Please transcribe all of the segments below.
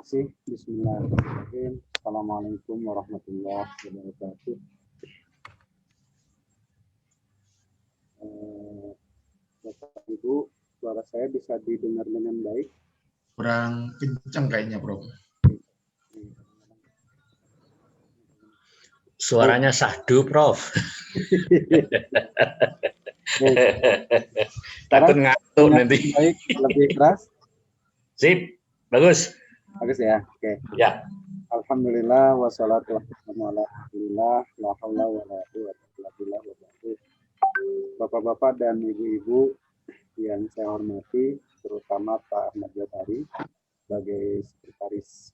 kasih. Bismillahirrahmanirrahim. Assalamualaikum warahmatullahi wabarakatuh. Bapak Ibu, suara saya bisa didengar dengan baik? Kurang kencang kayaknya, Prof. Suaranya sahdu, Prof. Takut ngantuk nanti. Baik, lebih keras? Sip, bagus. Bagus ya, oke. Ya. Alhamdulillah, wassalatu wassalamu ala rasulillah, la haula wa la quwwata illa billah wa barakatuh. Bapak-bapak dan ibu-ibu yang saya hormati, terutama Pak Ahmad Jabari sebagai sekretaris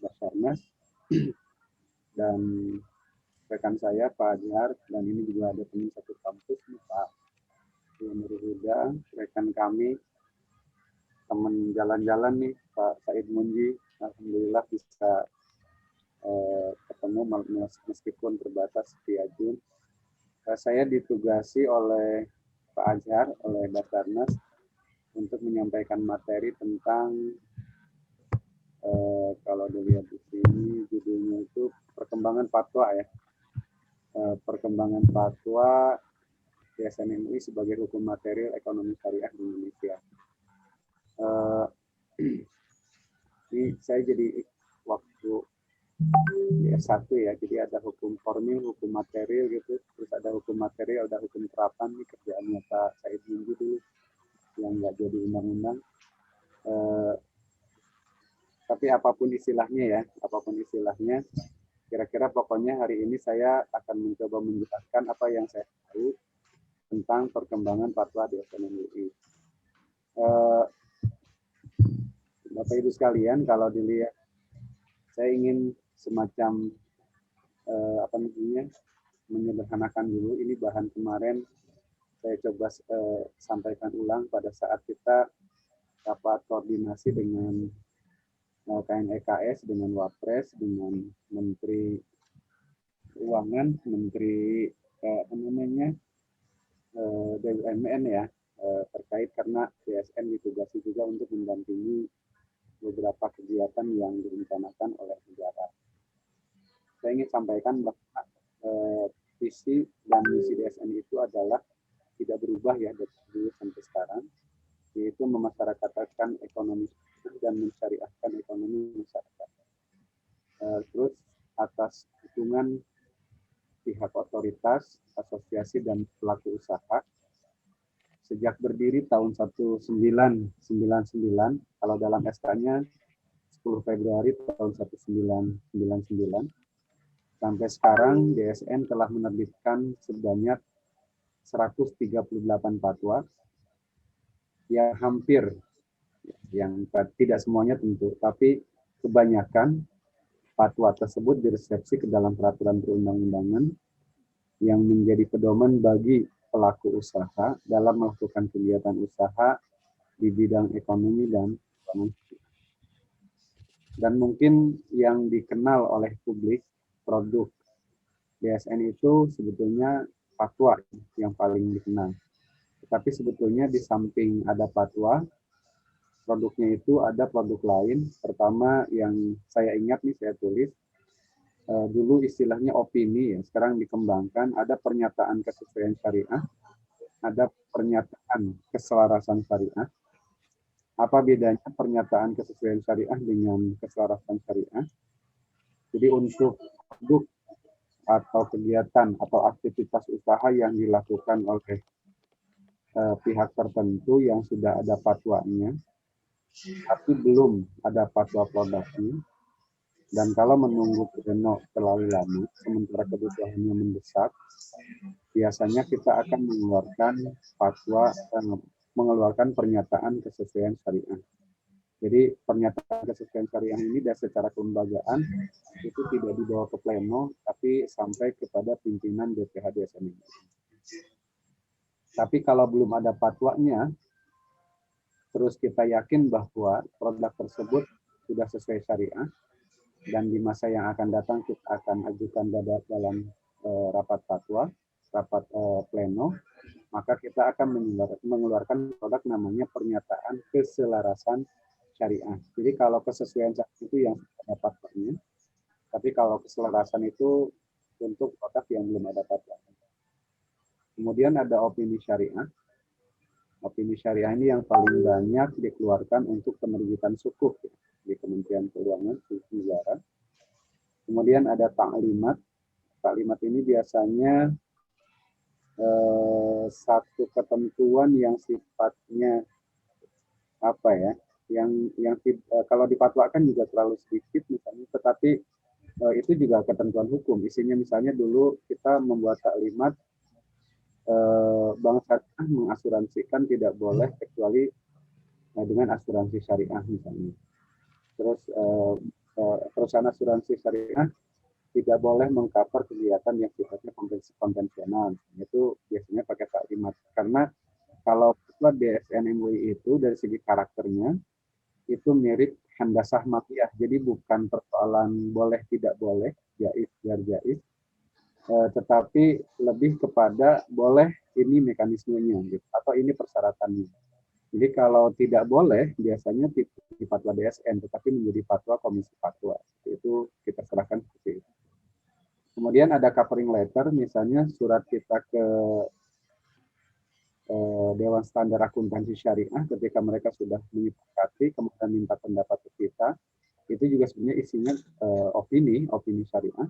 Basarnas, dan rekan saya Pak Ajar, dan ini juga ada teman satu kampus nih, Pak Nur Huda, rekan kami, teman jalan-jalan nih Pak Said Munji. Alhamdulillah bisa ketemu meskipun terbatas via Zoom. Saya ditugasi oleh Pak Azhar, oleh Basarnas, untuk menyampaikan materi tentang kalau dilihat di sini judulnya itu perkembangan fatwa ya, perkembangan fatwa DSN MUI sebagai hukum material ekonomi syariah di Indonesia. Ini saya jadi waktu di S1 ya, jadi ada hukum formil, hukum material gitu, terus ada hukum material, ada hukum terapan, nih kerjaannya Pak Said Munji dulu yang nggak jadi undang-undang. Tapi apapun istilahnya ya, apapun istilahnya, kira-kira pokoknya hari ini saya akan mencoba menjelaskan apa yang saya tahu tentang perkembangan fatwa DSN MUI. Bapak Ibu sekalian, kalau dilihat, saya ingin semacam menyederhanakan dulu. Ini bahan kemarin saya coba sampaikan ulang pada saat kita rapat koordinasi dengan KNEKS, dengan Wapres, dengan Menteri Keuangan, Menteri BUMN ya, terkait karena DSN ditugasi juga untuk mendampingi beberapa kegiatan yang direncanakan oleh negara. Saya ingin sampaikan bahwa visi dan misi DSN itu adalah tidak berubah ya dari dulu sampai sekarang, yaitu memasyarakatkan ekonomi dan mensyariahkan ekonomi masyarakat. Terus atas dukungan pihak otoritas, asosiasi dan pelaku usaha, sejak berdiri tahun 1999, kalau dalam SK-nya 10 Februari tahun 1999, sampai sekarang DSN telah menerbitkan sebanyak 138 fatwa yang hampir, yang tidak semuanya tentu, tapi kebanyakan fatwa tersebut diresepsi ke dalam peraturan perundang-undangan yang menjadi pedoman bagi pelaku usaha dalam melakukan kegiatan usaha di bidang ekonomi dan keuangan. Dan mungkin yang dikenal oleh publik, produk DSN itu sebetulnya fatwa yang paling dikenal. Tetapi sebetulnya di samping ada fatwa, produknya itu ada produk lain. Pertama yang saya ingat nih, saya tulis, dulu istilahnya opini ya, sekarang dikembangkan, ada pernyataan kesesuaian syariah, ada pernyataan keselarasan syariah. Apa bedanya pernyataan kesesuaian syariah dengan keselarasan syariah? Jadi untuk produk atau kegiatan atau aktivitas usaha yang dilakukan oleh pihak tertentu yang sudah ada fatwanya, tapi belum ada fatwa produknya, dan kalau menunggu pleno terlalu lama, sementara kebutuhannya mendesak, biasanya kita akan mengeluarkan fatwa, mengeluarkan pernyataan kesesuaian syariah. Jadi pernyataan kesesuaian syariah ini dan secara kelembagaan itu tidak dibawa ke pleno, tapi sampai kepada pimpinan DPH DSN. Tapi kalau belum ada fatwanya, terus kita yakin bahwa produk tersebut sudah sesuai syariah, dan di masa yang akan datang kita akan ajukan dalam rapat fatwa, rapat pleno, maka kita akan mengeluarkan produk namanya pernyataan keselarasan syariah. Jadi kalau kesesuaian itu yang ada fatwanya, tapi kalau keselarasan itu untuk produk yang belum ada fatwa. Kemudian ada opini syariah. Opini syariah ini yang paling banyak dikeluarkan untuk penerbitan sukuk ya, di Kementerian Keuangan negara. Kemudian ada taklimat. Taklimat ini biasanya satu ketentuan yang sifatnya apa ya, yang kalau dipatwakan juga terlalu sedikit misalnya, tetapi itu juga ketentuan hukum. Isinya misalnya dulu kita membuat taklimat bank syariah mengasuransikan tidak boleh kecuali dengan asuransi syariah misalnya. Terus perusahaan asuransi syariah tidak boleh mengcover kegiatan yang sifatnya konvensional. Itu biasanya pakai taklimat. Karena kalau fatwa DSN MUI itu dari segi karakternya itu mirip handasah mafiyah. Jadi bukan persoalan boleh tidak boleh, jaiz biar jaiz, tetapi lebih kepada boleh ini mekanismenya gitu, atau ini persyaratannya. Jadi kalau tidak boleh biasanya di fatwa DSN, tetapi menjadi fatwa komisi fatwa. Itu kita serahkan seperti itu. Kemudian ada covering letter, misalnya surat kita ke Dewan Standar Akuntansi Syariah ketika mereka sudah menyepakati, kemudian minta pendapat ke kita, itu juga sebenarnya isinya opini syariah,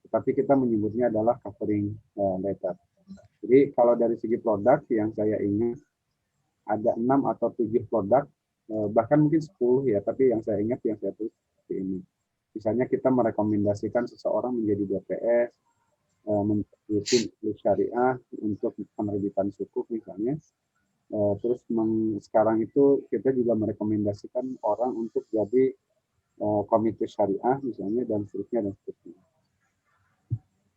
tetapi kita menyebutnya adalah covering letter. Jadi kalau dari segi produk yang saya ingat, ada 6 atau 7 produk, bahkan mungkin 10 ya, tapi yang saya ingat yang saya tulis seperti ini. Misalnya kita merekomendasikan seseorang menjadi BPS, meneliti syariah untuk penerbitan sukuk misalnya. Terus sekarang itu kita juga merekomendasikan orang untuk jadi komite syariah misalnya dan seterusnya dan seterusnya.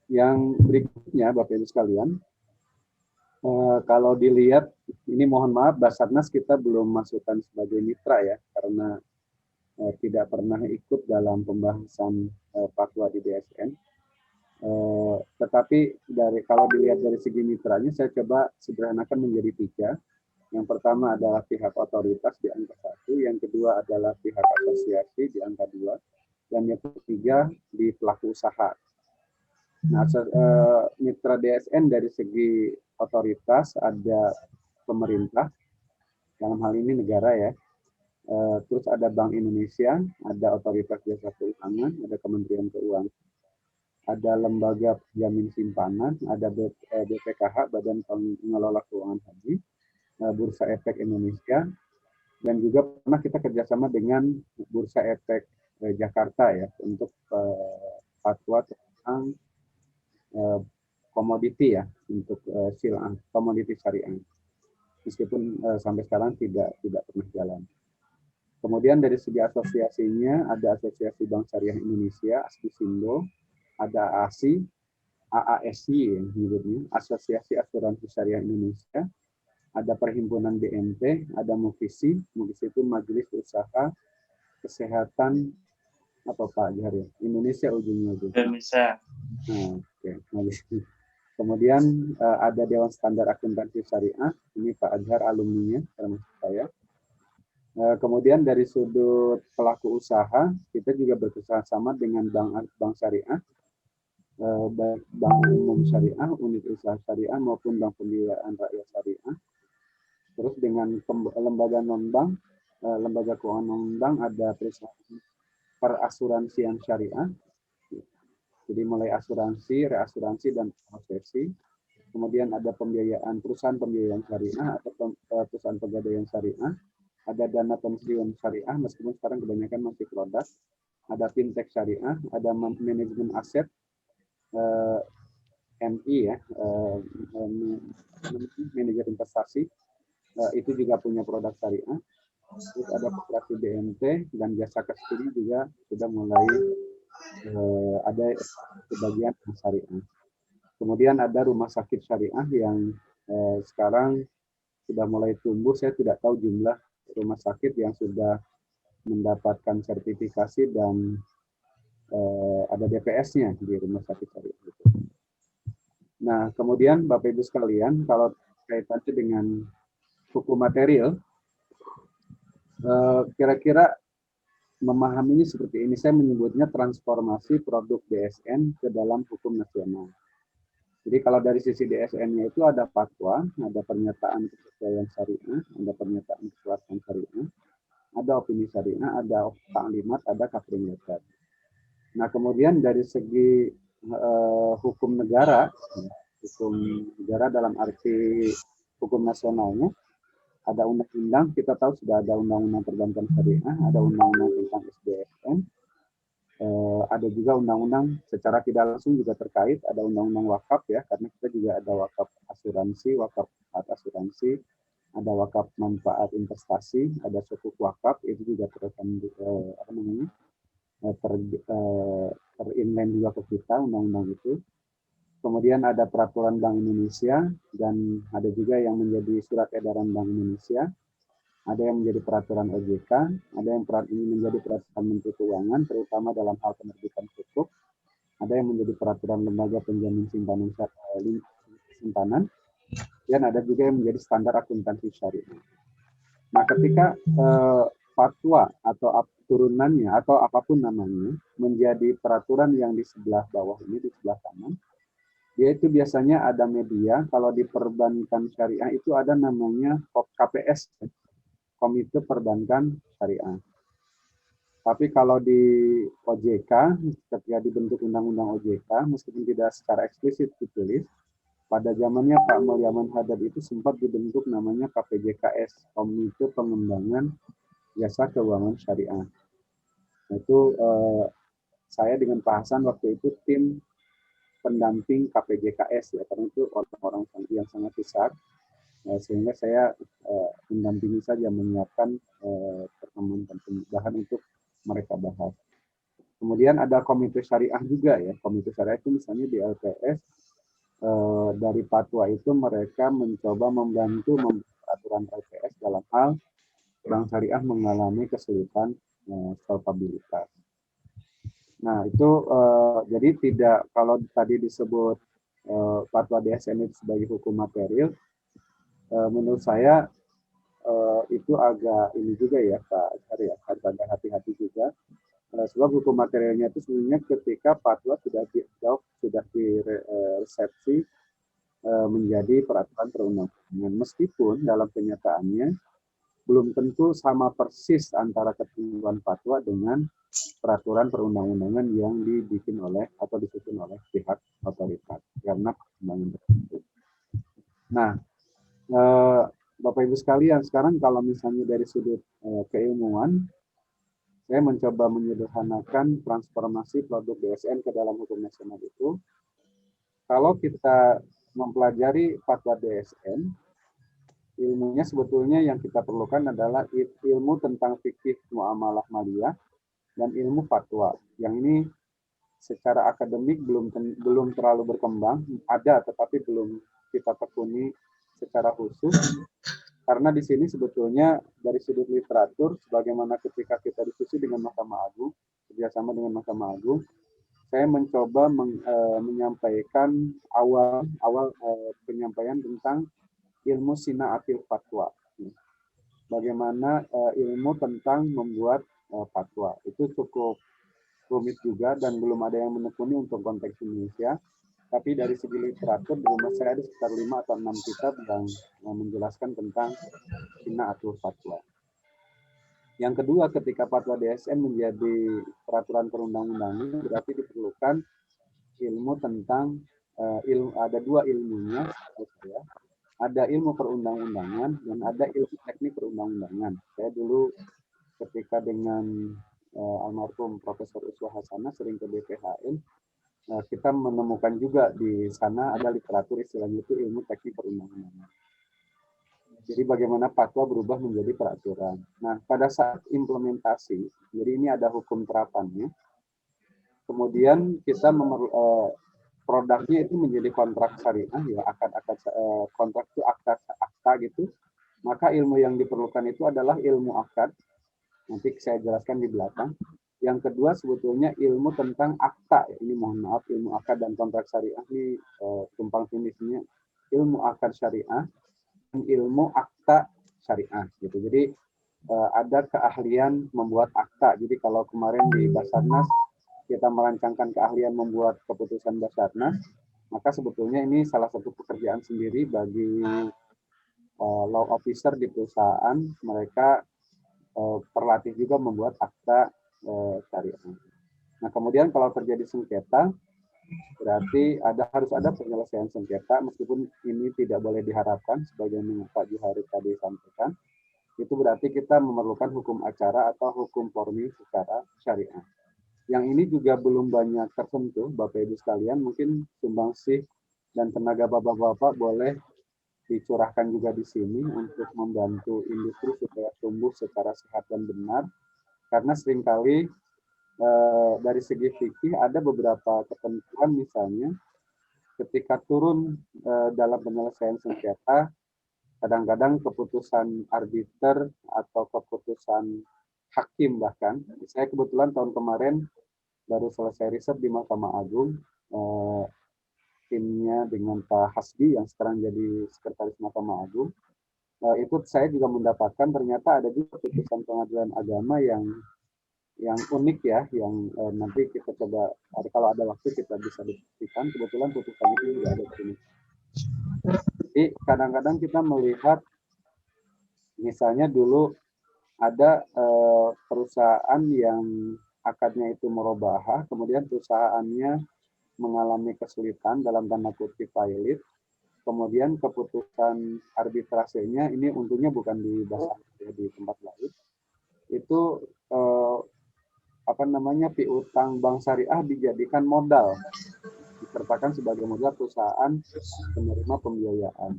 Yang berikutnya Bapak Ibu sekalian, kalau dilihat ini mohon maaf Basarnas kita belum masukkan sebagai mitra ya karena tidak pernah ikut dalam pembahasan fatwa di DSN. Tetapi kalau dilihat dari segi mitranya, saya coba sederhanakan menjadi 3. Yang pertama adalah pihak otoritas di angka 1, yang kedua adalah pihak asosiasi di angka 2, dan yang ketiga di pelaku usaha. Nah, mitra DSN dari segi otoritas ada pemerintah, dalam hal ini negara ya. Terus ada Bank Indonesia, ada Otoritas Jasa Keuangan, ada Kementerian Keuangan, ada Lembaga Penjamin Simpanan, ada BPKH, Badan Pengelola Keuangan Haji, Bursa Efek Indonesia, dan juga pernah kita kerjasama dengan Bursa Efek Jakarta ya untuk fatwa tentang komoditi ya untuk sila'ah komoditi syariah. Meskipun sampai sekarang tidak pernah jalan. Kemudian dari segi asosiasinya ada Asosiasi Bank Syariah Indonesia, ASBISINDO, ada AASI, AASI yang menyebutnya, Asosiasi Asuransi Syariah Indonesia, ada Perhimpunan BNP, ada MUFISI, MUFISI itu Majelis Usaha Kesehatan apa Pak Jahar ya? Indonesia ujungnya itu. Indonesia. Nah, oke. Kemudian ada Dewan Standar Akuntansi Syariah, ini Pak Azhar alumninya termasuk saya. Kemudian dari sudut pelaku usaha, kita juga bekerjasama dengan bank syariah, baik bank umum syariah, unit usaha syariah maupun bank pembiayaan rakyat syariah. Terus dengan lembaga non-bank, lembaga keuangan non-bank ada perusahaan perasuransian syariah. Jadi mulai asuransi, reasuransi, dan prosesi. Kemudian ada pembiayaan perusahaan pembiayaan syariah atau perusahaan pegadaian syariah. Ada dana pensiun syariah, meskipun sekarang kebanyakan masih produk. Ada fintech syariah, ada manajemen aset, MI ya, manajer investasi, itu juga punya produk syariah. Terus ada koperasi BNT dan jasa kastudi juga sudah mulai ada sebagian syariah. Kemudian ada rumah sakit syariah yang sekarang sudah mulai tumbuh. Saya tidak tahu jumlah rumah sakit yang sudah mendapatkan sertifikasi dan ada DPS-nya di rumah sakit syariah itu. Nah, kemudian Bapak Ibu sekalian, kalau kaitannya dengan hukum material, Kira-kira memahaminya seperti ini, saya menyebutnya transformasi produk DSN ke dalam hukum nasional. Jadi kalau dari sisi DSN-nya itu ada fatwa, ada pernyataan kesesuaian syariah, ada pernyataan kesesuaian syariah, ada opini syariah, ada taklimat, ada kafring letter. Nah kemudian dari segi hukum negara dalam arti hukum nasionalnya, ada undang-undang, kita tahu sudah ada undang-undang perbankan syariah, ada undang-undang tentang SDSN, ada juga undang-undang secara tidak langsung juga terkait, ada undang-undang wakaf ya, karena kita juga ada wakaf asuransi, wakaf asuransi, ada wakaf manfaat investasi, ada sukuk wakaf, itu juga terinland juga ke kita undang-undang itu. Kemudian ada peraturan Bank Indonesia dan ada juga yang menjadi surat edaran Bank Indonesia. Ada yang menjadi peraturan OJK, ada yang menjadi peraturan Menteri Keuangan, terutama dalam hal penerbitan sukuk. Ada yang menjadi peraturan lembaga penjamin simpanan, dan ada juga yang menjadi standar akuntansi syariah. Nah, ketika fatwa atau turunannya atau apapun namanya menjadi peraturan yang di sebelah bawah ini, di sebelah kanan, dia itu biasanya ada media. Kalau di perbankan syariah itu ada namanya KPS, Komite Perbankan Syariah. Tapi kalau di OJK, ketika dibentuk Undang-Undang OJK, meskipun tidak secara eksplisit ditulis, pada zamannya Pak Mulyaman Hadad itu sempat dibentuk namanya KPJKS, Komite Pengembangan Jasa Keuangan Syariah. Itu saya dengan Pak Hasan waktu itu tim pendamping KPJKS ya, karena itu orang-orang yang sangat besar. Sehingga saya mendampingi saja, menyiapkan pertemuan bahan untuk mereka bahas. Kemudian ada komite syariah juga ya. Komite syariah itu misalnya di LPS, dari fatwa itu mereka mencoba membantu membuat peraturan LPS dalam hal bank syariah mengalami kesulitan solvabilitas. Nah itu jadi tidak, kalau tadi disebut fatwa DSN itu sebagai hukum material, menurut saya itu agak ini juga ya Pak Azhar ya, agak hati-hati juga. Sebab hukum materialnya itu sebenarnya ketika fatwa sudah diresepsi menjadi peraturan perundang-undangan. Meskipun dalam kenyataannya belum tentu sama persis antara ketentuan fatwa dengan peraturan perundang-undangan yang dibikin oleh atau disusun oleh pihak otoritas karena pertimbangan tertentu. Nah, Bapak Ibu sekalian, sekarang kalau misalnya dari sudut keilmuan, saya mencoba menyederhanakan transformasi produk DSN ke dalam hukum nasional itu. Kalau kita mempelajari fatwa DSN, ilmunya sebetulnya yang kita perlukan adalah ilmu tentang fikih muamalah maliyah dan ilmu fatwa. Yang ini secara akademik belum terlalu berkembang, ada tetapi belum kita tekuni secara khusus. Karena di sini sebetulnya dari sudut literatur, sebagaimana ketika kita diskusi dengan Mahkamah Agung, kerjasama dengan Mahkamah Agung, saya mencoba menyampaikan awal penyampaian tentang ilmu sinaatil fatwa. Bagaimana ilmu tentang membuat fatwa. Itu cukup rumit juga dan belum ada yang menekuni untuk konteks Indonesia. Tapi dari segi literatur, di rumah saya ada sekitar 5 atau 6 kitab yang menjelaskan tentang sinaatil fatwa. Yang kedua, ketika fatwa DSN menjadi peraturan perundang-undangan, berarti diperlukan ilmu tentang ada dua ilmunya, ya. Ada ilmu perundang-undangan dan ada ilmu teknik perundang-undangan. Saya dulu ketika dengan almarhum Profesor Uswa Hasanah sering ke BPHN, kita menemukan juga di sana ada literatur istilahnya itu ilmu teknik perundang-undangan. Jadi bagaimana fatwa berubah menjadi peraturan. Nah, pada saat implementasi, jadi ini ada hukum terapannya. Kemudian kita produknya itu menjadi kontrak syariah, ya akad-akad kontrak itu akta gitu. Maka ilmu yang diperlukan itu adalah ilmu akad. Nanti saya jelaskan di belakang. Yang kedua sebetulnya ilmu tentang akta. Ini mohon maaf, ilmu akad dan kontrak syariah ini tumpang tindihnya ilmu akad syariah dan ilmu akta syariah gitu. Jadi ada keahlian membuat akta. Jadi kalau kemarin di Basarnas kita merancangkan keahlian membuat keputusan Basarnas, maka sebetulnya ini salah satu pekerjaan sendiri bagi law officer di perusahaan. Mereka terlatih juga membuat akta syariah. Nah, kemudian kalau terjadi sengketa, berarti harus ada penyelesaian sengketa, meskipun ini tidak boleh diharapkan, sebagaimana Pak Juhari tadi sampaikan. Itu berarti kita memerlukan hukum acara atau hukum formil secara syariah. Yang ini juga belum banyak tersentuh, Bapak Ibu sekalian. Mungkin sumbangsih dan tenaga bapak-bapak boleh dicurahkan juga di sini untuk membantu industri supaya tumbuh secara sehat dan benar. Karena seringkali dari segi fikih ada beberapa ketentuan, misalnya ketika turun dalam penyelesaian sengketa, kadang-kadang keputusan arbiter atau keputusan hakim bahkan. Saya kebetulan tahun kemarin baru selesai riset di Mahkamah Agung, timnya dengan Pak Hasbi yang sekarang jadi sekretaris Mahkamah Agung. Itu saya juga mendapatkan ternyata ada juga putusan pengadilan agama yang unik ya, yang nanti kita coba, kalau ada waktu kita bisa diskusikan. Kebetulan putusan itu juga ada di sini. Jadi kadang-kadang kita melihat, misalnya dulu ada perusahaan yang akadnya itu merobah, kemudian perusahaannya mengalami kesulitan dalam tanda kutip pilot, kemudian keputusan arbitrasenya ini untungnya bukan di Basar, di tempat lain, itu piutang bank syariah dijadikan modal, disertakan sebagai modal perusahaan penerima pembiayaan.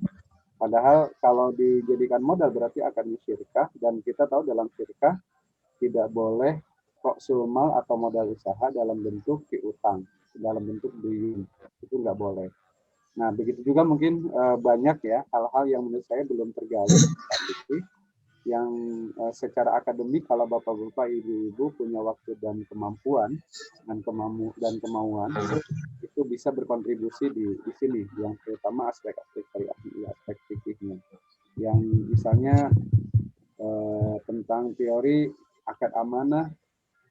Padahal kalau dijadikan modal berarti akan syirkah, dan kita tahu dalam syirkah tidak boleh roksul mal atau modal usaha dalam bentuk piutang, dalam bentuk duyun, itu nggak boleh. Nah, begitu juga mungkin banyak ya hal-hal yang menurut saya belum tergali, yang secara akademik kalau bapak-bapak, ibu-ibu punya waktu dan kemampuan dan kemauan, itu bisa berkontribusi di sini, yang terutama aspek-aspek syariah, aspek fikihnya, yang misalnya tentang teori akad amanah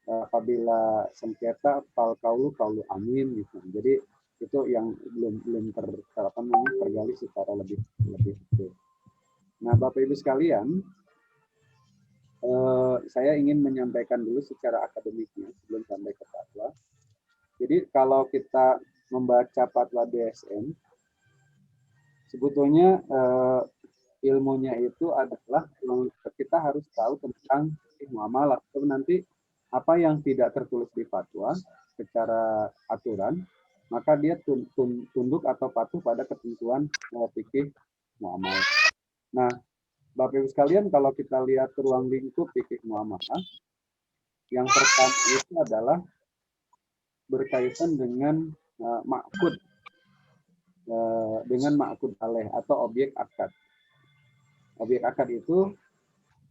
apabila sengketa fal kaulu amin gitu. Jadi itu yang belum tergali secara lebih detail. Nah, Bapak Ibu sekalian, saya ingin menyampaikan dulu secara akademiknya sebelum sampai ke fatwa. Jadi kalau kita membaca fatwa DSN, sebetulnya ilmunya itu adalah kita harus tahu tentang muamalah. Nanti apa yang tidak tertulis di fatwa secara aturan, maka dia tunduk atau patuh pada ketentuan fikih muamalah. Nah, Bapak Ibu sekalian, kalau kita lihat ruang lingkup fikih muamalah, yang pertama itu adalah berkaitan dengan ma'qud, dengan ma'qud alaih atau objek akad. Objek akad itu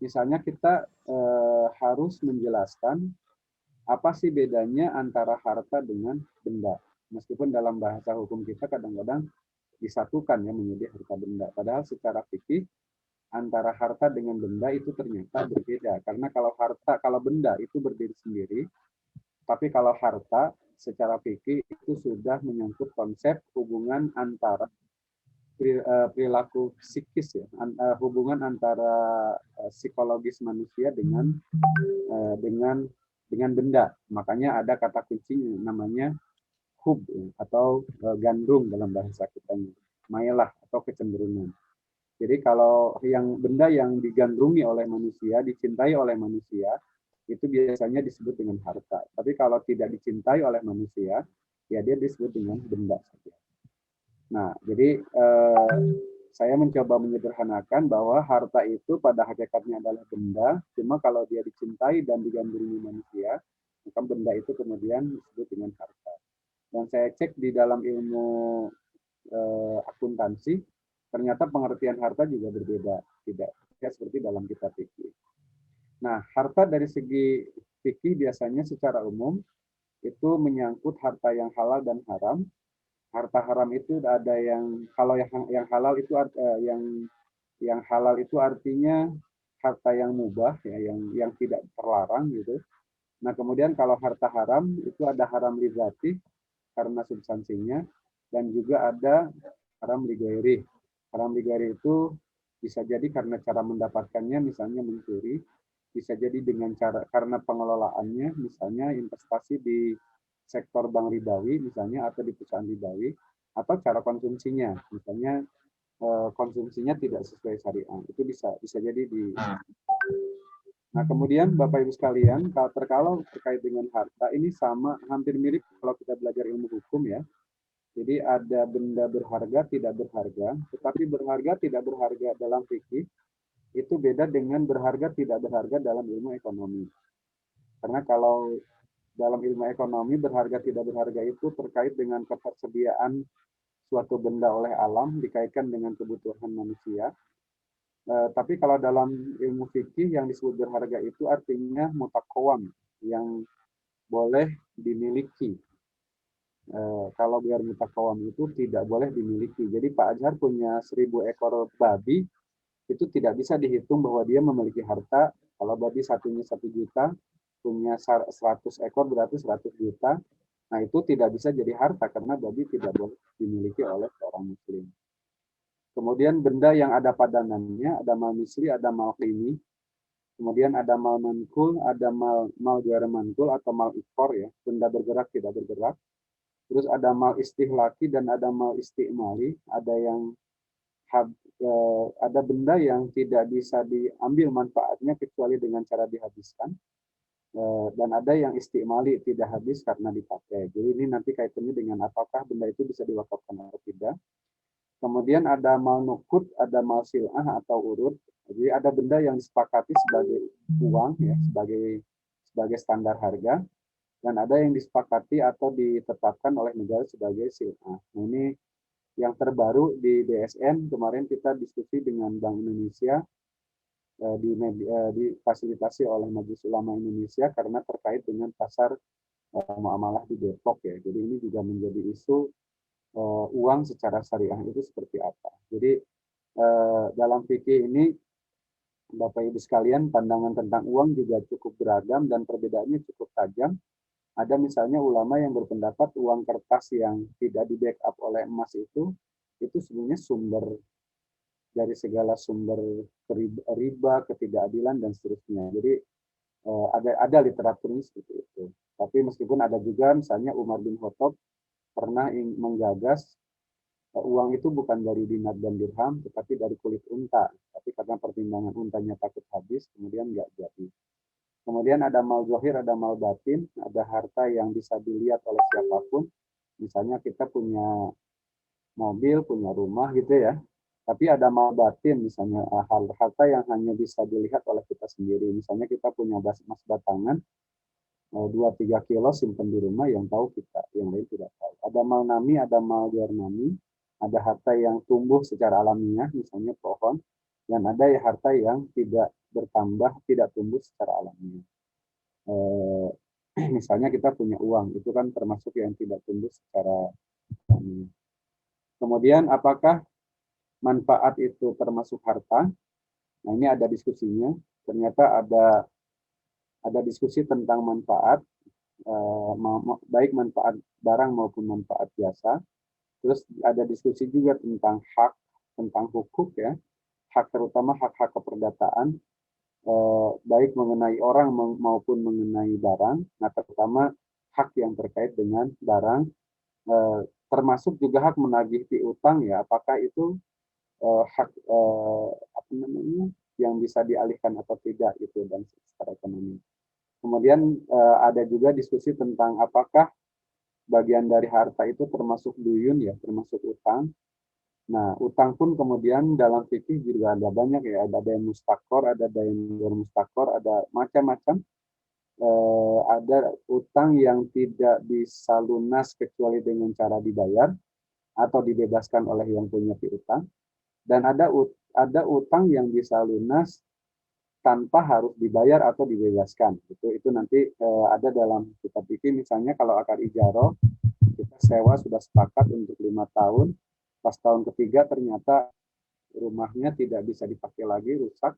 misalnya kita harus menjelaskan apa sih bedanya antara harta dengan benda. Meskipun dalam bahasa hukum kita kadang-kadang disatukan ya menjadi harta benda. Padahal secara fikih antara harta dengan benda itu ternyata berbeda. Karena kalau benda itu berdiri sendiri, tapi kalau harta secara fikih itu sudah menyangkut konsep hubungan antara perilaku psikis ya, hubungan antara psikologis manusia dengan benda. Makanya ada kata kuncinya namanya hub atau gandrung dalam bahasa kita, mailah atau kecenderungan. Jadi kalau yang benda yang digandrungi oleh manusia, dicintai oleh manusia, itu biasanya disebut dengan harta. Tapi kalau tidak dicintai oleh manusia, ya dia disebut dengan benda saja. Nah, jadi saya mencoba menyederhanakan bahwa harta itu pada hakikatnya adalah benda, cuma kalau dia dicintai dan digandrungi manusia, maka benda itu kemudian disebut dengan harta. Dan saya cek di dalam ilmu akuntansi, ternyata pengertian harta juga berbeda, tidak seperti dalam kitab fikih. Nah, harta dari segi fikih biasanya secara umum itu menyangkut harta yang halal dan haram. Harta haram itu ada yang, kalau yang halal itu yang halal itu artinya harta yang mubah ya, yang tidak terlarang gitu. Nah, kemudian kalau harta haram itu ada haram li dzati karena substansinya, dan juga ada haram li ghairi. Haram li ghairi itu bisa jadi karena cara mendapatkannya, misalnya mencuri, bisa jadi dengan cara karena pengelolaannya, misalnya investasi di sektor bank ribawi misalnya, atau di perusahaan ribawi, atau cara konsumsinya, misalnya konsumsinya tidak sesuai syariah, itu bisa jadi di. Nah, kemudian Bapak Ibu sekalian, kalau terkait dengan harta ini sama hampir mirip kalau kita belajar ilmu hukum ya. Jadi ada benda berharga tidak berharga, tetapi berharga tidak berharga dalam fikih itu beda dengan berharga tidak berharga dalam ilmu ekonomi. Karena kalau dalam ilmu ekonomi berharga tidak berharga itu terkait dengan ketersediaan suatu benda oleh alam dikaitkan dengan kebutuhan manusia. Tapi kalau dalam ilmu fikih yang disebut berharga itu artinya mutakawam, yang boleh dimiliki. Kalau biar mutakawam itu tidak boleh dimiliki. Jadi Pak Azhar punya 1000 ekor babi, itu tidak bisa dihitung bahwa dia memiliki harta. Kalau babi satunya 1 juta, punya 100 ekor berarti 100 juta. Nah, itu tidak bisa jadi harta karena babi tidak boleh dimiliki oleh seorang muslim. Kemudian benda yang ada padanannya, ada mal misli, ada mal qimi. Kemudian ada mal mankul, ada mal ghairu mankul atau mal ikor ya, benda bergerak tidak bergerak. Terus ada mal istihlaki dan ada mal istimali, ada benda yang tidak bisa diambil manfaatnya kecuali dengan cara dihabiskan. Dan ada yang istimali, tidak habis karena dipakai. Jadi ini nanti kaitannya dengan apakah benda itu bisa diwakafkan atau tidak. Kemudian ada mal nukut, ada mal sil'ah atau urut. Jadi ada benda yang disepakati sebagai uang ya, sebagai standar harga, dan ada yang disepakati atau ditetapkan oleh negara sebagai sil'ah. Nah, ini yang terbaru di BSN, kemarin kita diskusi dengan Bank Indonesia, difasilitasi oleh Majelis Ulama Indonesia karena terkait dengan pasar muamalah di Depok ya. Jadi ini juga menjadi isu uang secara syariah itu seperti apa. Jadi dalam fikih ini Bapak Ibu sekalian, pandangan tentang uang juga cukup beragam dan perbedaannya cukup tajam. Ada misalnya ulama yang berpendapat uang kertas yang tidak di backup oleh emas itu sebenarnya sumber dari segala sumber riba, ketidakadilan dan seterusnya. Jadi ada literaturnya seperti itu. Tapi meskipun ada juga misalnya Umar bin Khattab pernah menggagas uang itu bukan dari dinar dan dirham, tetapi dari kulit unta. Tapi karena pertimbangan untanya takut habis, kemudian nggak jadi. Kemudian ada mal zahir, ada mal batin, ada harta yang bisa dilihat oleh siapapun. Misalnya kita punya mobil, punya rumah gitu ya. Tapi ada mal batin, misalnya harta yang hanya bisa dilihat oleh kita sendiri. Misalnya kita punya emas batangan, 2-3 kilo simpan di rumah, yang tahu kita, yang lain tidak tahu. Ada mal nami, ada mal ghairu nami, ada harta yang tumbuh secara alamiah, misalnya pohon, dan ada harta yang tidak bertambah, tidak tumbuh secara alamiah. Misalnya kita punya uang, itu kan termasuk yang tidak tumbuh secara alamiah. Kemudian apakah manfaat itu termasuk harta? Nah, ini ada diskusinya. Ternyata ada diskusi tentang manfaat, baik manfaat barang maupun manfaat jasa. Terus ada diskusi juga tentang hak, tentang hukuk ya, hak terutama hak-hak keperdataan, baik mengenai orang maupun mengenai barang. Nah, terutama hak yang terkait dengan barang, termasuk juga hak menagih piutang ya, apakah itu hak yang bisa dialihkan atau tidak itu dan secara ekonomi. Kemudian ada juga diskusi tentang apakah bagian dari harta itu termasuk duyun ya, termasuk utang. Nah, utang pun kemudian dalam fikih juga ada banyak ya, ada yang mustakor, ada yang bermustakor, ada macam-macam. Ada utang yang tidak bisa lunas kecuali dengan cara dibayar atau dibebaskan oleh yang punya piutang. Dan ada utang yang bisa lunas tanpa harus dibayar atau dibebaskan. Itu nanti ada dalam kitab fikih, misalnya kalau akad ijarah kita sewa sudah sepakat untuk 5 tahun, pas tahun ketiga ternyata rumahnya tidak bisa dipakai lagi, rusak.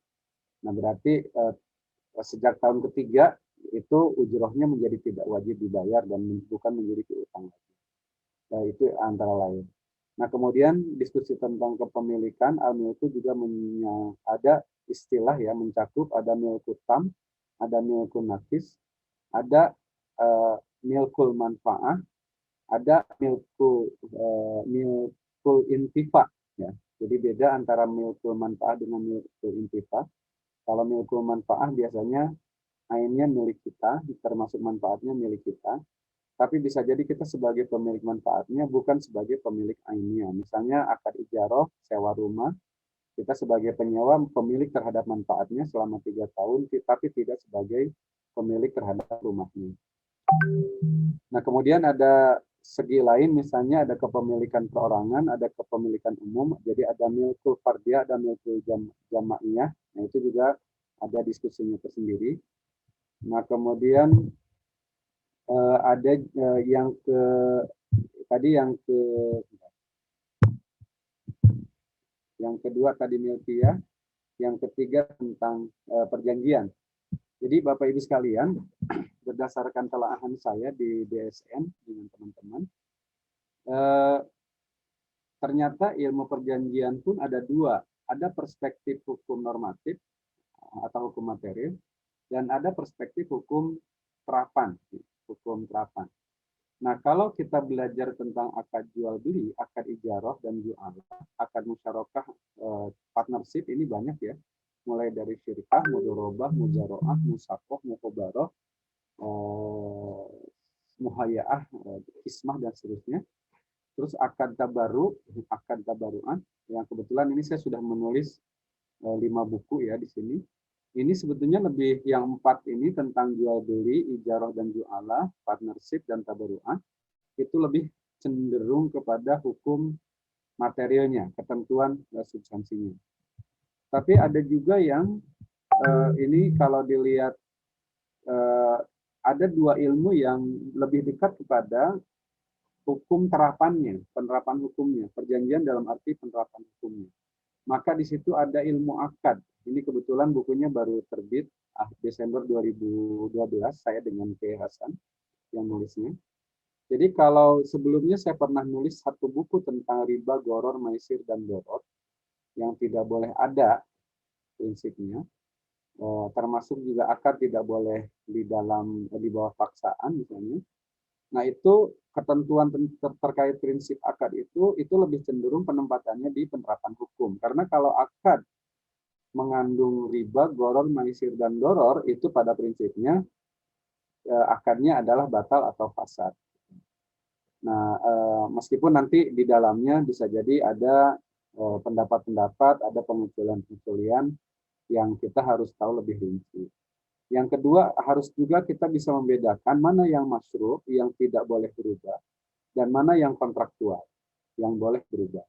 Nah, berarti sejak tahun ketiga itu ujrohnya menjadi tidak wajib dibayar dan bukan menjadi piutang. Nah, itu antara lain. Nah, kemudian diskusi tentang kepemilikan, al-milku juga ada istilah ya, mencakup ada milku tam, ada milku nafis, ada milkul manfaah, ada milkul intifa ya. Jadi beda antara milkul manfaah dengan milkul intifa. Kalau milkul manfaah biasanya ainnya milik kita, termasuk manfaatnya milik kita. Tapi bisa jadi kita sebagai pemilik manfaatnya bukan sebagai pemilik ainnya. Misalnya akad ijaroh, sewa rumah, kita sebagai penyewa pemilik terhadap manfaatnya selama 3 tahun, tapi tidak sebagai pemilik terhadap rumahnya. Nah, kemudian ada segi lain, misalnya ada kepemilikan perorangan, ada kepemilikan umum, jadi ada milkul fardiyah, ada milkul jamaiyah. Nah, itu juga ada diskusinya tersendiri. Nah, kemudian ada yang kedua tadi milkiyah, yang ketiga tentang perjanjian. Jadi Bapak Ibu sekalian, berdasarkan telaahan saya di DSN dengan teman-teman, ternyata ilmu perjanjian pun ada dua, ada perspektif hukum normatif atau hukum material, dan ada perspektif hukum terapan, hukum terapan. Nah, kalau kita belajar tentang akad jual beli, akad ijarah dan ju'alah, akad musyarakah, partnership ini banyak ya, mulai dari syirkah, mudorobah, muzaroah, musakoh, mukobaroh, muhayya'ah, ismah dan seterusnya. Terus akad tabaruan, yang kebetulan ini saya sudah menulis 5 buku ya di sini. Ini sebetulnya lebih yang 4 ini tentang jual beli, ijarah dan ju'alah, partnership dan tabaruan, itu lebih cenderung kepada hukum materialnya, ketentuan substansinya. Tapi ada juga yang ini kalau dilihat ada 2 ilmu yang lebih dekat kepada hukum terapannya, penerapan hukumnya, perjanjian dalam arti penerapan hukumnya. Maka di situ ada ilmu akad. Ini kebetulan bukunya baru terbit Desember 2012, saya dengan K. Hasan yang nulisnya. Jadi kalau sebelumnya saya pernah nulis 1 buku tentang riba, goror, maisir, dan doror, yang tidak boleh ada prinsipnya, termasuk juga akad tidak boleh di bawah paksaan misalnya. Nah, itu ketentuan terkait prinsip akad itu lebih cenderung penempatannya di penerapan hukum. Karena kalau akad mengandung riba, goror, maisir, dan doror, itu pada prinsipnya akadnya adalah batal atau fasad. Nah, meskipun nanti di dalamnya bisa jadi ada pendapat-pendapat, ada penguculan-penguculan yang kita harus tahu lebih rinci. Yang kedua, harus juga kita bisa membedakan mana yang masyru', yang tidak boleh berubah, dan mana yang kontraktual, yang boleh berubah.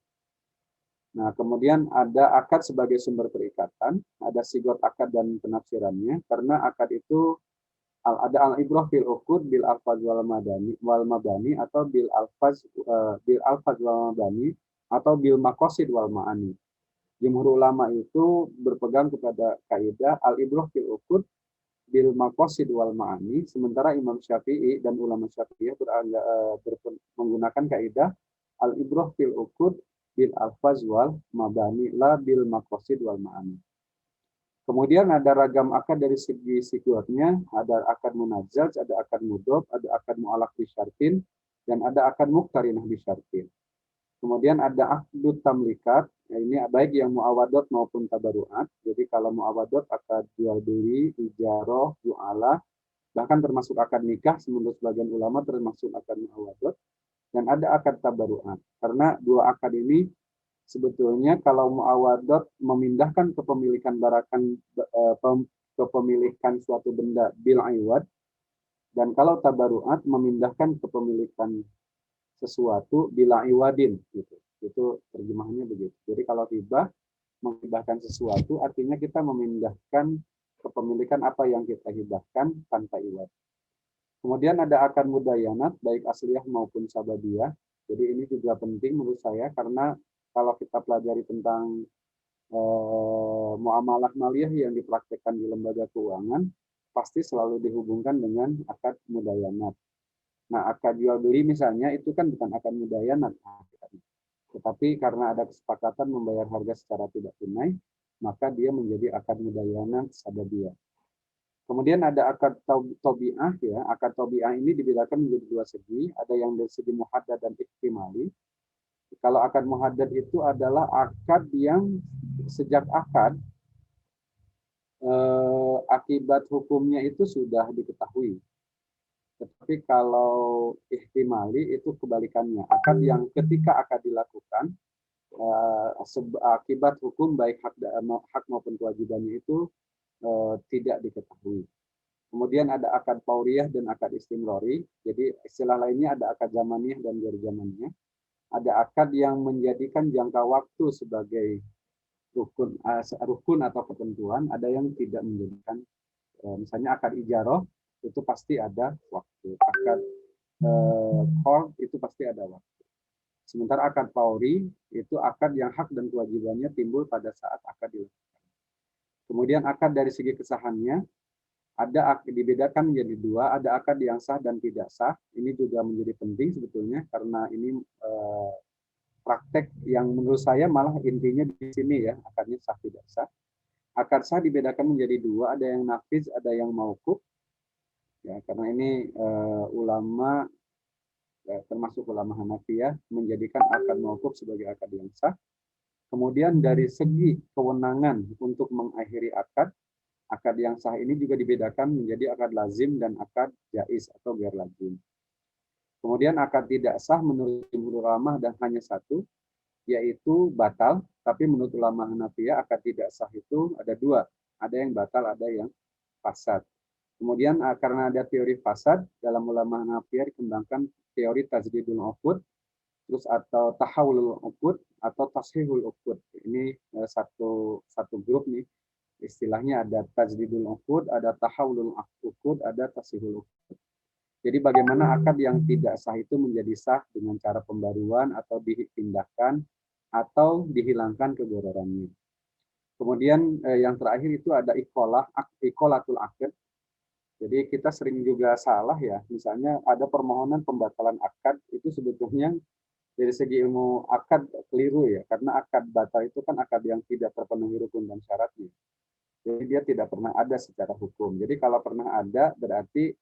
Nah, kemudian ada akad sebagai sumber perikatan, ada sigot akad dan penafsirannya, karena akad itu ada al-ibrah fil uqud bil alfaz wal mabani atau bil alfaz wal mabani atau bil maqasid wal ma'ani. Jumhur ulama itu berpegang kepada kaidah al-ibrah fil uqud bil maqasid wal ma'ani, sementara Imam Syafi'i dan ulama Syafi'iyah menggunakan kaidah al-ibrah fil uqud bil alfaz wal mabani la bil maqasid wal ma'ani. Kemudian ada ragam akad dari segi sifatnya, ada akad munajjaj, ada akad mudhof, ada akad mu'allaq bi syartin, dan ada akad muqtarinah bi syartin. Kemudian ada akdut tamlikat, ya ini baik yang muawadot maupun tabaruat. Jadi kalau muawadot akad jual beli, ijarah, ju'alah, bahkan termasuk akad nikah, menurut sebagian ulama termasuk akad muawadot, dan ada akad tabaruat. Karena 2 akad ini sebetulnya kalau muawadot memindahkan kepemilikan kepemilikan suatu benda bil iwad, dan kalau tabaruat memindahkan kepemilikan sesuatu bila iwadin gitu. Itu terjemahannya begitu. Jadi kalau hibah menghibahkan sesuatu artinya kita memindahkan kepemilikan apa yang kita hibahkan tanpa iwad. Kemudian ada akad mudayanat baik asliyah maupun sababiyah. Jadi ini juga penting menurut saya karena kalau kita pelajari tentang muamalah maliyah yang dipraktekkan di lembaga keuangan pasti selalu dihubungkan dengan akad mudayanat. Nah, akad jual beli misalnya itu kan bukan akad mudayanat, tetapi karena ada kesepakatan membayar harga secara tidak tunai, maka dia menjadi akad mudayanat sababiyah. Kemudian ada akad tobi'ah ya. Akad tobi'ah ini dibedakan menjadi dua segi, ada yang dari segi muhaddad dan ihtimali. Kalau akad muhaddad itu adalah akad yang sejak akad akibat hukumnya itu sudah diketahui. Tetapi kalau ihtimali itu kebalikannya. Akad yang ketika akad dilakukan, akibat hukum baik hak maupun kewajibannya itu tidak diketahui. Kemudian ada akad fauriyah dan akad istimrori. Jadi istilah lainnya ada akad zamaniyah dan ghair zamaniyah. Ada akad yang menjadikan jangka waktu sebagai rukun atau ketentuan, ada yang tidak menjadikan. Misalnya akad ijarah itu pasti ada waktu. Akad qard itu pasti ada waktu. Sementara akad fauri itu akad yang hak dan kewajibannya timbul pada saat akad dilakukan. Kemudian akad dari segi kesahannya ada dibedakan menjadi dua, ada akad yang sah dan tidak sah. Ini juga menjadi penting sebetulnya karena ini praktek yang menurut saya malah intinya di sini ya, akadnya sah tidak sah. Akad sah dibedakan menjadi dua, ada yang nafiz, ada yang mauquf. Ya, karena ini ulama termasuk ulama Hanafiyah menjadikan akad mauquf sebagai akad yang sah. Kemudian dari segi kewenangan untuk mengakhiri akad yang sah ini juga dibedakan menjadi akad lazim dan akad jaiz atau ghair lazim. Kemudian akad tidak sah menurut jumhur ulama dan hanya satu, yaitu batal. Tapi menurut ulama Hanafiyah akad tidak sah itu ada dua, ada yang batal, ada yang fasad. Kemudian karena ada teori fasad, dalam ulama Hanafiyah dikembangkan teori tajdidul uqud, terus atau tahawulul uqud atau tashihul uqud. Ini satu grup nih. Istilahnya ada tajdidul uqud, ada tahawulul uqud, ada tashihul uqud. Jadi bagaimana akad yang tidak sah itu menjadi sah dengan cara pembaruan atau dipindahkan atau dihilangkan kegororannya. Kemudian yang terakhir itu ada iqolatul akad. Jadi kita sering juga salah ya, misalnya ada permohonan pembatalan akad itu sebetulnya dari segi ilmu akad keliru ya, karena akad batal itu kan akad yang tidak terpenuhi rukun dan syaratnya. Jadi dia tidak pernah ada secara hukum. Jadi kalau pernah ada berarti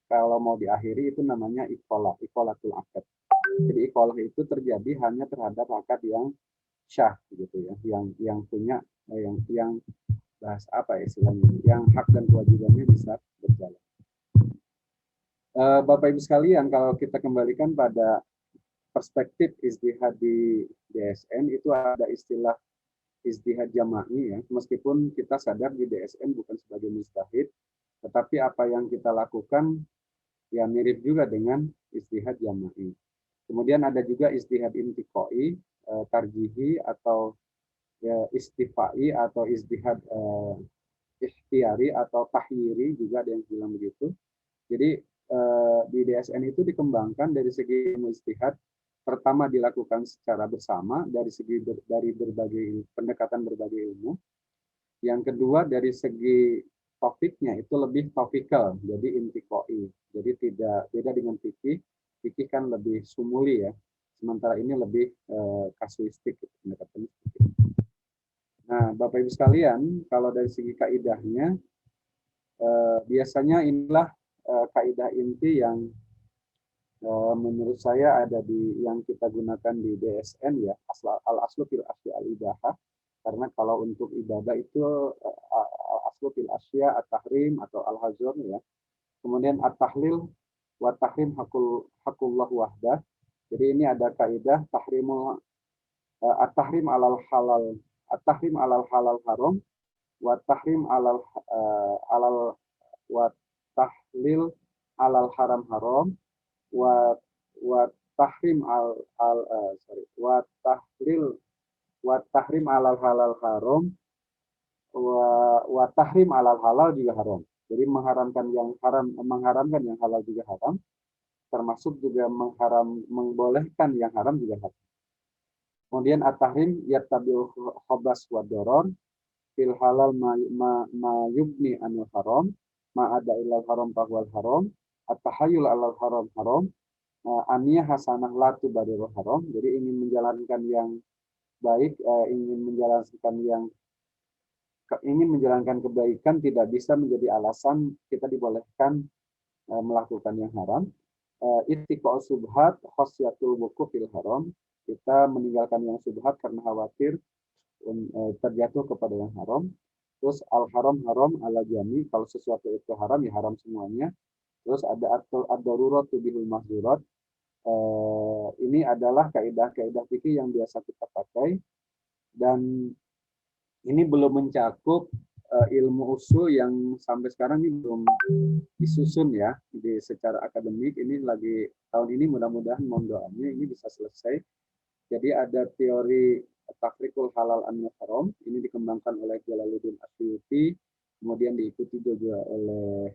kalau mau diakhiri itu namanya iqolatul akad. Jadi iqolah itu terjadi hanya terhadap akad yang syah gitu ya, yang punya yang bahas apa ya istilahnya, yang hak dan kewajibannya bisa berjalan. Bapak Ibu sekalian, kalau kita kembalikan pada perspektif ijtihad di DSN itu ada istilah ijtihad jama'i ya, meskipun kita sadar di DSN bukan sebagai mujtahid, tetapi apa yang kita lakukan ya mirip juga dengan ijtihad jama'i. Kemudian ada juga ijtihad intiqai, tarjihi atau ya, istifai atau ijtihad ikhtiari atau tahyiri juga ada yang bilang begitu. Jadi di DSN itu dikembangkan dari segi ijtihad. Pertama dilakukan secara bersama dari segi dari berbagai pendekatan berbagai ilmu. Yang kedua dari segi topiknya itu lebih topikal, jadi intiqai. Jadi tidak beda dengan fikih. Fikih kan lebih sumuli ya. Sementara ini lebih kasuistik pendekatan fikih. Nah, Bapak Ibu sekalian, kalau dari segi kaidahnya biasanya inilah kaidah inti yang menurut saya ada di yang kita gunakan di DSN ya, al-aslu fil asya al-ibahah. Karena kalau untuk ibadah itu al-aslu fil asya at-tahrim atau al-hazur ya. Kemudian at-tahlil wa tahrim hakullah wahdah. Jadi ini ada kaidah tahrimul at-tahrim alal halal, at-tahrim alal halal haram, wa tahrim alal wa tahlil alal haram haram, wa tahrim wa tahrim alal halal haram, wa tahrim alal halal juga haram. Jadi mengharamkan yang halal juga haram, termasuk juga membolehkan yang haram juga haram. Kemudian at-tahrim yattabi'ul khabas wa doror fil halal ma yubni anil haram ma ada ilal haram fahuwal haram at-tahayyul alal haram haram aniyah hasanah la tubadirul haram. Jadi ingin menjalankan yang baik, ingin menjalankan kebaikan tidak bisa menjadi alasan kita dibolehkan melakukan yang haram. Ittiqa'us subhat khasyatul wuquf fil haram. Kita meninggalkan yang subhat karena khawatir terjatuh kepada yang haram. Terus al-haram haram ala jami, kalau sesuatu itu haram ya haram semuanya. Terus ada ad-darurat tubihul mahzurat. Ini adalah kaidah-kaidah fikih yang biasa kita pakai, dan ini belum mencakup ilmu usul yang sampai sekarang ini belum disusun ya secara akademik. Ini lagi tahun ini mudah-mudahan mohon doanya ini bisa selesai. Jadi ada teori tafriqul halal an haram, ini dikembangkan oleh Jalaluddin Asyuti, kemudian diikuti juga oleh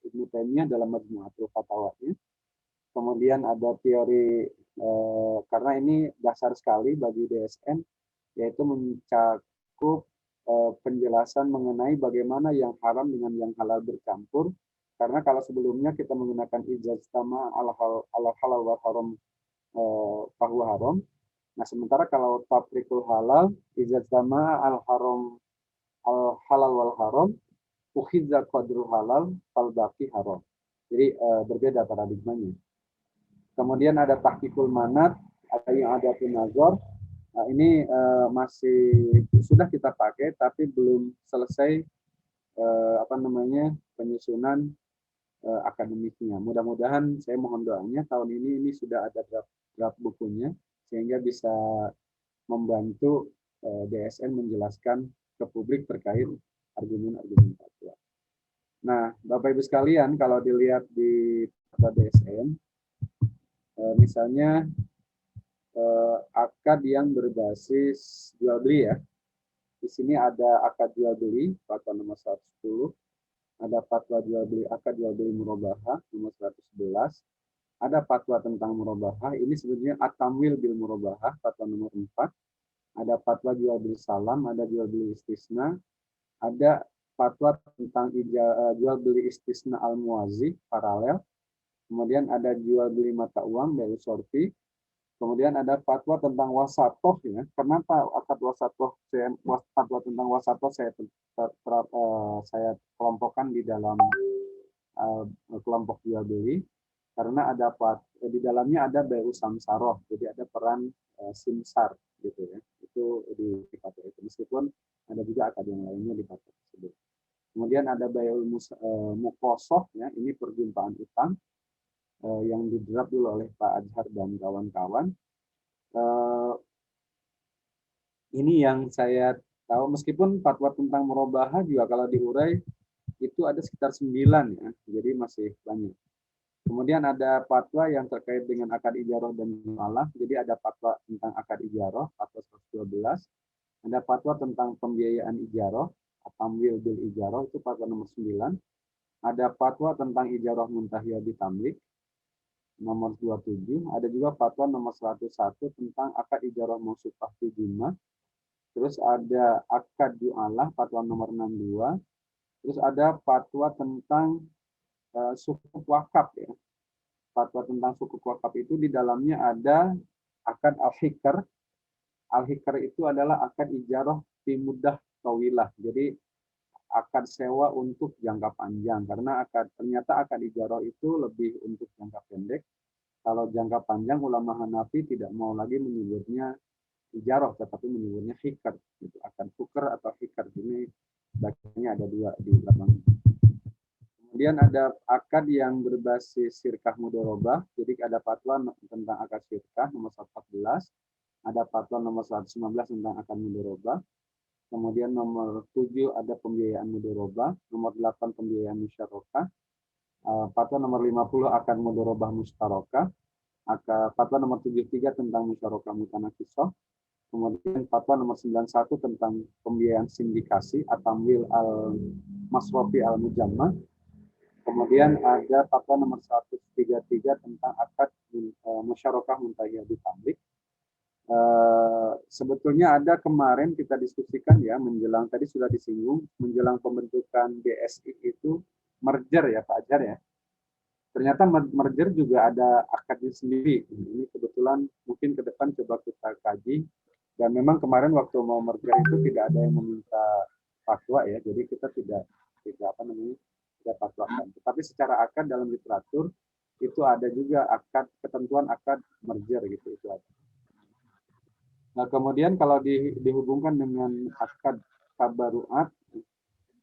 Ibnu Taimiyah dalam Majmu'atul Fatawanya. Kemudian ada teori karena ini dasar sekali bagi DSN, yaitu mencakup penjelasan mengenai bagaimana yang haram dengan yang halal bercampur. Karena kalau sebelumnya kita menggunakan ijaztama al halal wal haram fahuwa haram. Nah, sementara kalau tafriqul halal ijaztama al halal wal haram ukhidza qadrul halal fal baqi haram. Jadi berbeda paradigmanya. Kemudian ada tahqiqul manat, ada yang ada nazar. Nah, ini masih sudah kita pakai tapi belum selesai penyusunan akademiknya. Mudah-mudahan saya mohon doanya tahun ini sudah ada draft bukunya sehingga bisa membantu DSN menjelaskan ke publik terkait argumen-argumen fatwa. Nah, Bapak Ibu sekalian, kalau dilihat di DSN, misalnya akad yang berbasis jual beli ya. Di sini ada akad jual beli fatwa nomor 110, ada fatwa jual beli akad jual beli murabahah nomor 111, ada fatwa tentang murabahah, ini sebenarnya at-tamwil bil murabahah fatwa nomor 4, ada fatwa jual beli salam, ada jual beli istisna, ada fatwa tentang jual beli istisna al-muwazi paralel, kemudian ada jual beli mata uang dari sorfi. Kemudian ada fatwa tentang wasatoh ya. Kenapa akad wasatoh? Fatwa tentang wasatoh saya kelompokkan di dalam kelompok jual beli karena ada di dalamnya ada bayu samsaroh. Jadi ada peran simsar gitu ya. Itu di fatwa itu. Meskipun ada juga akad yang lainnya di fatwa tersebut. Kemudian ada bayu mukosoh ya. Ini perjumpaan utang. Yang didrap dulu oleh Pak Azhar dan kawan-kawan. Ini yang saya tahu, meskipun fatwa tentang murabahah juga kalau diurai itu ada sekitar 9 ya, jadi masih banyak. Kemudian ada fatwa yang terkait dengan akad ijarah dan muamalah, jadi ada fatwa tentang akad ijarah, fatwa 112, ada fatwa tentang pembiayaan ijarah, tamwil bil ijarah, itu fatwa nomor 9, ada fatwa tentang ijarah muntahiyah bitamlik, nomor 27, ada juga fatwa nomor 101 tentang akad ijarah mausufah fi dhimah. Terus ada akad ju'alah fatwa nomor 62. Terus ada fatwa tentang sukuk wakaf ya. Fatwa tentang sukuk wakaf itu di dalamnya ada akad al-hikr. Al-hikr itu adalah akad ijarah fi muddah tawilah. Jadi akad sewa untuk jangka panjang, karena ternyata akad ijarah itu lebih untuk jangka pendek. Kalau jangka panjang ulama Hanafi tidak mau lagi menyebutnya ijarah, tetapi menyebutnya hikr. Gitu. Akad tuker atau hikr. Ini bagiannya ada 2 di belakang. Kemudian ada akad yang berbasis syirkah mudharabah. Jadi ada fatwa tentang akad syirkah nomor 114. Ada fatwa nomor 119 tentang akad mudharabah. Kemudian nomor 7 ada pembiayaan mudharabah, nomor 8 pembiayaan musyarakah, fatwa nomor 50 akad mudharabah musyarakah, fatwa nomor 73 tentang musyarakah mutanakisah, kemudian fatwa nomor 91 tentang pembiayaan sindikasi at-tamwil al-masrofi al-mujamma, kemudian ada fatwa nomor 133 tentang akad musyarakah muntahiyah bitamlik, Sebetulnya ada kemarin kita diskusikan ya, menjelang tadi sudah disinggung, menjelang pembentukan BSI itu merger ya Pak Ajar ya. Ternyata merger juga ada akadnya sendiri. Ini kebetulan mungkin ke depan coba kita kaji. Dan memang kemarin waktu mau merger itu tidak ada yang meminta fatwa ya, jadi kita tidak apa namanya tidak fatwakan. Tetapi secara akad dalam literatur itu ada juga akad, ketentuan akad merger gitu itu ada. Nah kemudian kalau dihubungkan dengan akad tabaruat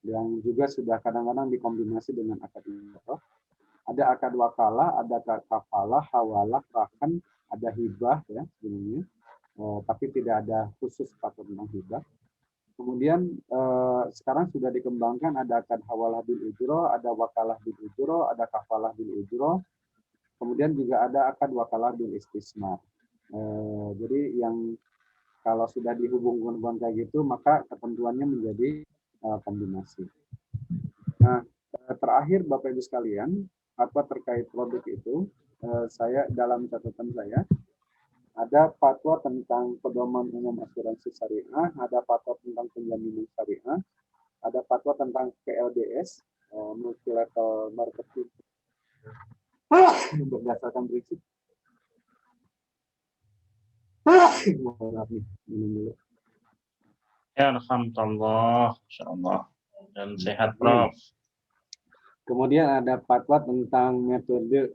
yang juga sudah kadang-kadang dikombinasi dengan akad ijarah, ada akad wakalah, ada akad kafalah, hawalah, rahan, ada hibah ya sebenarnya, tapi tidak ada khusus tentang hibah. Kemudian sekarang sudah dikembangkan ada akad hawalah bil ujroh, ada wakalah bil ujroh, ada kafalah bil ujroh, kemudian juga ada akad wakalah bil istismar. Jadi yang kalau sudah dihubungkan kayak gitu, maka ketentuannya menjadi kombinasi. Nah, terakhir Bapak Ibu sekalian, apa terkait produk itu, saya dalam catatan saya, ada fatwa tentang pedoman umum asuransi syariah, ada fatwa tentang penjaminan syariah, ada fatwa tentang PLDS, multi-level marketing, berdasarkan prinsip. Minum dulu. Ya, alhamdulillah, insyaallah. Dan sehat, Prof. Kemudian ada fatwa tentang metode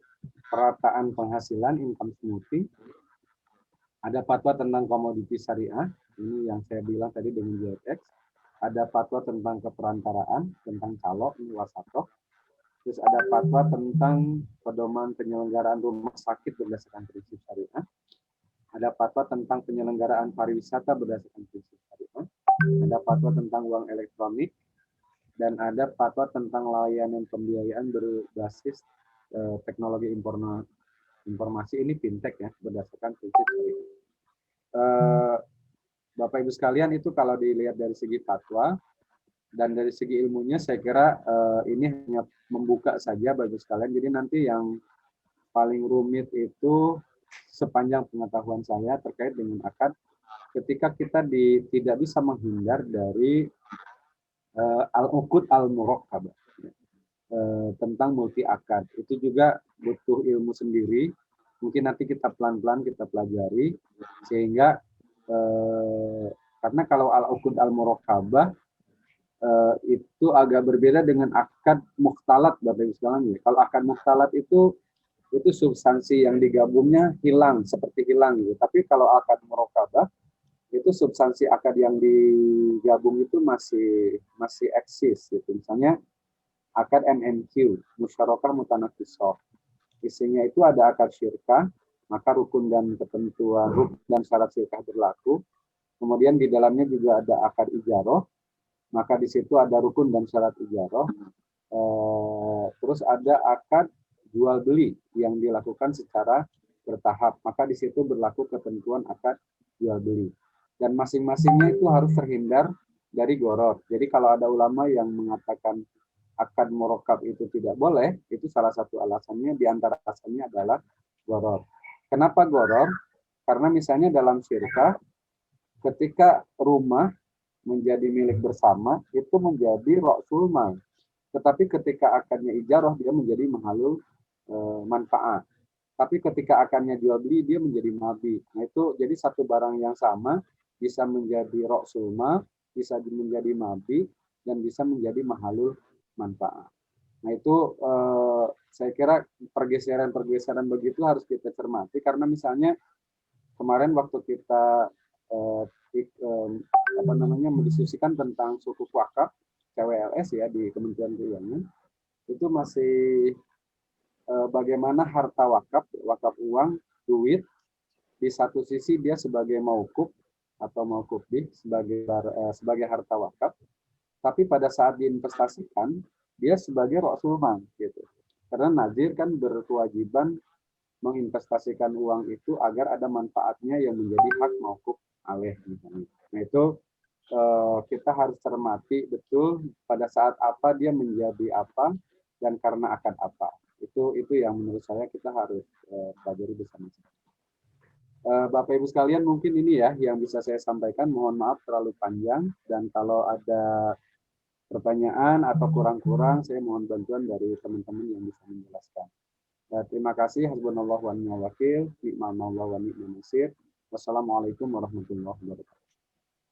perataan penghasilan, income smoothing. Ada fatwa tentang komoditi syariah, ini yang saya bilang tadi dengan JFX. Ada fatwa tentang keperantaraan, tentang calo, ini wasatoh. Terus ada fatwa tentang pedoman penyelenggaraan rumah sakit berdasarkan prinsip syariah. Ada fatwa tentang penyelenggaraan pariwisata berdasarkan prinsip syariah. Ada fatwa tentang uang elektronik. Dan ada fatwa tentang layanan pembiayaan berbasis teknologi informasi, ini fintech ya, berdasarkan prinsip syariah. Bapak Ibu sekalian, itu kalau dilihat dari segi fatwa dan dari segi ilmunya, saya kira ini hanya membuka saja Bapak Ibu sekalian. Jadi nanti yang paling rumit itu sepanjang pengetahuan saya terkait dengan akad, ketika kita tidak bisa menghindar dari al-uqud al-murakkabah, tentang multi akad. Itu juga butuh ilmu sendiri. Mungkin nanti kita pelan-pelan kita pelajari, sehingga karena kalau al-uqud al-murakkabah itu agak berbeda dengan akad mukhtalat Bapak Ibu sekalian. Kalau akad mukhtalat itu substansi yang digabungnya hilang, seperti hilang gitu. Tapi kalau akad murakkabah itu substansi akad yang digabung itu masih eksis gitu. Misalnya akad MMQ, musyarakah mutanafisah. Isinya itu ada akad syirkah, maka rukun dan ketentuan rukun dan syarat syirkah berlaku. Kemudian di dalamnya juga ada akad ijarah, maka di situ ada rukun dan syarat ijarah. Terus ada akad jual beli yang dilakukan secara bertahap, maka di situ berlaku ketentuan akad jual beli. Dan masing-masingnya itu harus terhindar dari goror. Jadi kalau ada ulama yang mengatakan akad murakkab itu tidak boleh, itu salah satu alasannya, di antara alasannya adalah goror. Kenapa goror? Karena misalnya dalam syirkah, ketika rumah menjadi milik bersama, itu menjadi ra'sul mal. Tetapi ketika akadnya ijarah, dia menjadi mahalul manfaat. Tapi ketika akadnya jual beli, dia menjadi mabi. Nah itu jadi satu barang yang sama, bisa menjadi ra'sul mal, bisa menjadi mabi, dan bisa menjadi mahalul manfaat. Nah itu saya kira pergeseran-pergeseran begitu harus kita cermati, karena misalnya kemarin waktu kita mendiskusikan tentang suku wakaf CWLS ya di Kementerian Keuangan, itu masih bagaimana harta wakaf uang, duit, di satu sisi dia sebagai mauquf atau mauquf bih, sebagai harta wakaf, tapi pada saat diinvestasikan dia sebagai ra'sul mal gitu. Karena nazir kan berkewajiban menginvestasikan uang itu agar ada manfaatnya yang menjadi hak mauquf alaih misalnya. Nah itu kita harus cermati betul pada saat apa dia menjadi apa dan karena akan apa. Itu yang menurut saya kita harus pelajari bersama-sama. Bapak Ibu sekalian, mungkin ini ya yang bisa saya sampaikan. Mohon maaf terlalu panjang, dan kalau ada pertanyaan atau kurang-kurang, saya mohon bantuan dari teman-teman yang bisa menjelaskan. Terima kasih. Hasbunallahu wa ni'mal wakil, ni'mal maula wa ni'mal nasir. Wassalamualaikum warahmatullahi wabarakatuh.